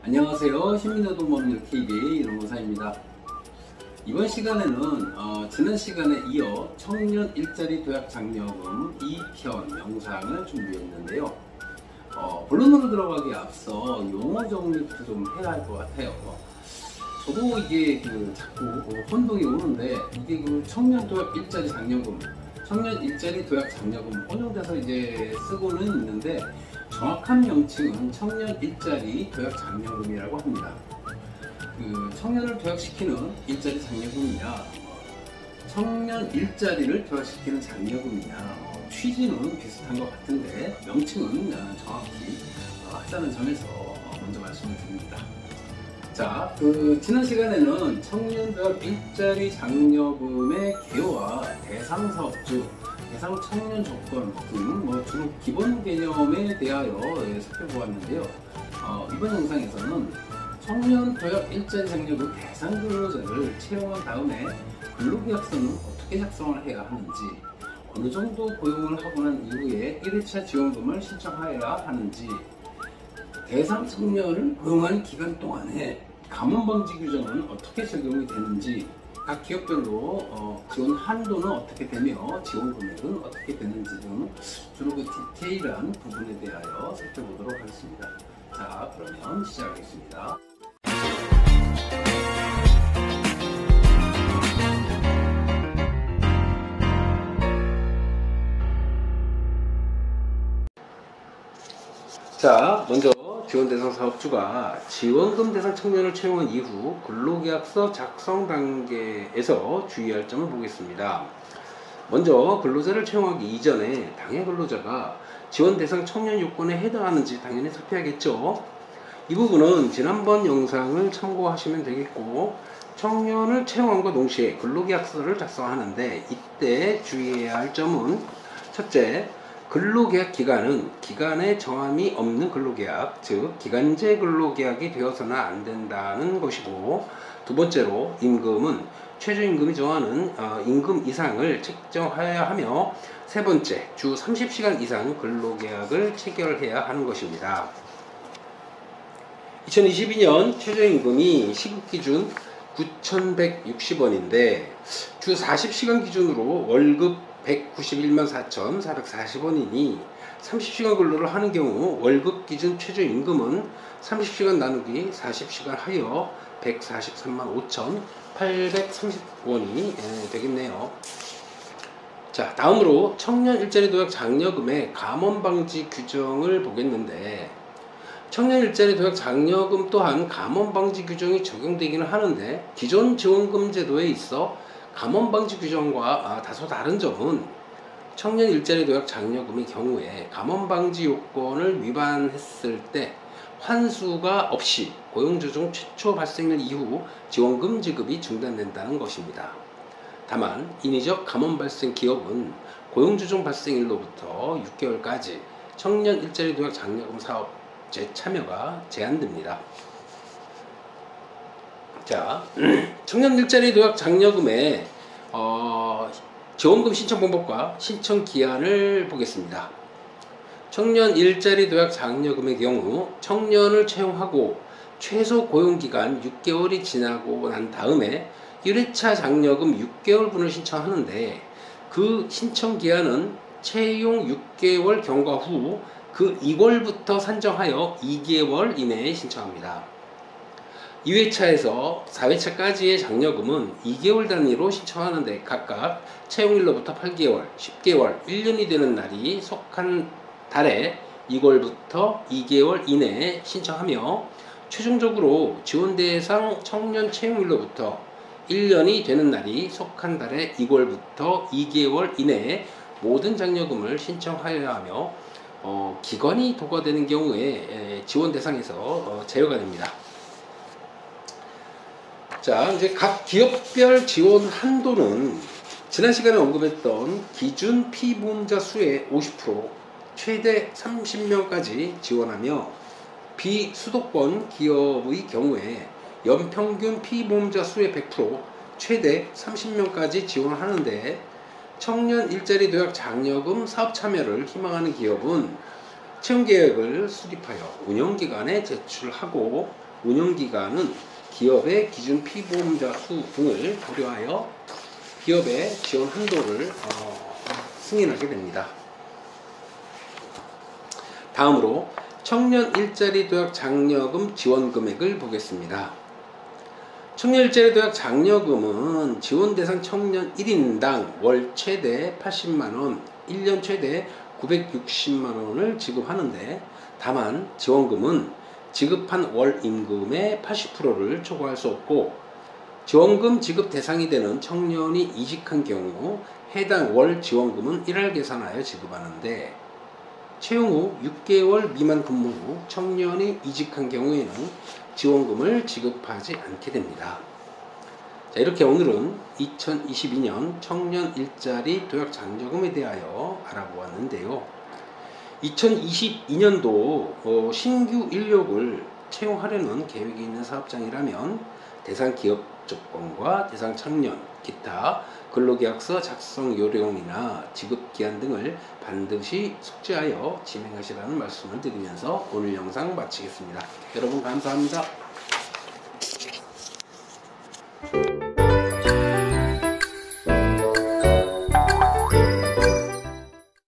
안녕하세요. 시민노동법률 TV 이동무사입니다. 이번 시간에는 지난 시간에 이어 청년 일자리 도약 장려금 2편 영상을 준비했는데요. 본론으로 들어가기에 앞서 용어 정리부터 좀 해야 할 것 같아요. 저도 이게 자꾸 혼동이 오는데, 이게 청년 도약 일자리 장려금, 청년 일자리 도약 장려금 혼용돼서 이제 쓰고는 있는데, 정확한 명칭은 청년 일자리 도약 장려금이라고 합니다. 청년을 도약시키는 일자리 장려금이냐, 청년 일자리를 도약시키는 장려금이냐, 취지는 비슷한 것 같은데 명칭은 정확히 하자는 점에서 먼저 말씀을 드립니다. 자, 지난 시간에는 청년 도약 일자리 장려금의 개요와 대상 사업주, 대상 청년 조건 등 주로 기본 개념에 대하여 살펴보았는데요. 이번 영상에서는 청년 도약 일자리 장려금 대상 근로자를 채용한 다음에 근로계약서는 어떻게 작성을 해야 하는지, 어느 정도 고용을 하고 난 이후에 1회차 지원금을 신청하여야 하는지, 대상 청년을 고용하는 기간 동안에 감원방지 규정은 어떻게 적용이 되는지, 각 기업별로 지원 한도는 어떻게 되며 지원 금액은 어떻게 되는지 등 주로 디테일한 부분에 대하여 살펴보도록 하겠습니다. 자, 그러면 시작하겠습니다. 자, 먼저 지원 대상 사업주가 지원금 대상 청년을 채용한 이후 근로계약서 작성 단계에서 주의할 점을 보겠습니다. 먼저 근로자를 채용하기 이전에 당해 근로자가 지원 대상 청년 요건에 해당하는지 당연히 살펴야겠죠. 이 부분은 지난번 영상을 참고하시면 되겠고, 청년을 채용함과 동시에 근로계약서를 작성하는데 이때 주의해야 할 점은, 첫째, 근로계약 기간은 기간에 정함이 없는 근로계약, 즉 기간제 근로계약이 되어서는 안 된다는 것이고, 두 번째로 임금은 최저임금이 정하는 임금 이상을 책정해야 하며, 세 번째, 주 30시간 이상 근로계약을 체결해야 하는 것입니다. 2022년 최저임금이 시급 기준 9,160원인데 주 40시간 기준으로 월급 191만 4,440원이니 30시간 근로를 하는 경우 월급 기준 최저임금은 30시간 나누기 40시간 하여 143만 5,830원이 되겠네요. 자, 다음으로 청년 일자리 도약 장려금의 감원방지 규정을 보겠는데, 청년 일자리 도약 장려금 또한 감원방지 규정이 적용되기는 하는데, 기존 지원금 제도에 있어 감원방지 규정과 다소 다른 점은, 청년 일자리 도약 장려금의 경우에 감원방지 요건을 위반했을 때 환수가 없이 고용조정 최초 발생일 이후 지원금 지급이 중단된다는 것입니다. 다만 인위적 감원 발생 기업은 고용조정 발생일로부터 6개월까지 청년 일자리 도약 장려금 사업 재참여가 제한됩니다. 자, 청년 일자리 도약 장려금의 지원금 신청 방법과 신청 기한을 보겠습니다. 청년 일자리 도약 장려금의 경우 청년을 채용하고 최소 고용기간 6개월이 지나고 난 다음에 1회차 장려금 6개월분을 신청하는데, 그 신청 기한은 채용 6개월 경과 후 그 2월부터 산정하여 2개월 이내에 신청합니다. 2회차에서 4회차까지의 장려금은 2개월 단위로 신청하는데 각각 채용일로부터 8개월, 10개월, 1년이 되는 날이 속한 달에 2월부터 2개월 이내에 신청하며, 최종적으로 지원 대상 청년 채용일로부터 1년이 되는 날이 속한 달에 2월부터 2개월 이내에 모든 장려금을 신청하여야 하며, 기관이 도과되는 경우에 지원 대상에서 제외가 됩니다. 자, 이제 각 기업별 지원 한도는 지난 시간에 언급했던 기준 피보험자 수의 50%, 최대 30명까지 지원하며, 비수도권 기업의 경우에 연평균 피보험자 수의 100%, 최대 30명까지 지원하는데, 청년 일자리 도약 장려금 사업 참여를 희망하는 기업은 채용계획을 수립하여 운영기관에 제출하고 운영기간은 기업의 기준 피보험자 수 등을 고려하여 기업의 지원 한도를 승인하게 됩니다. 다음으로 청년 일자리 도약 장려금 지원 금액을 보겠습니다. 청년 일자리 도약 장려금은 지원 대상 청년 1인당 월 최대 80만원, 1년 최대 960만원을 지급하는데, 다만 지원금은 지급한 월 임금의 80%를 초과할 수 없고, 지원금 지급 대상이 되는 청년이 이직한 경우 해당 월 지원금은 1할 계산하여 지급하는데, 채용 후 6개월 미만 근무 후 청년이 이직한 경우에는 지원금을 지급하지 않게 됩니다. 자, 이렇게 오늘은 2022년 청년 일자리 도약 장려금에 대하여 알아보았는데요. 2022년도 신규 인력을 채용하려는 계획이 있는 사업장이라면 대상 기업 조건과 대상 청년, 기타 근로계약서 작성 요령이나 지급기한 등을 반드시 숙지하여 진행하시라는 말씀을 드리면서 오늘 영상 마치겠습니다. 여러분 감사합니다.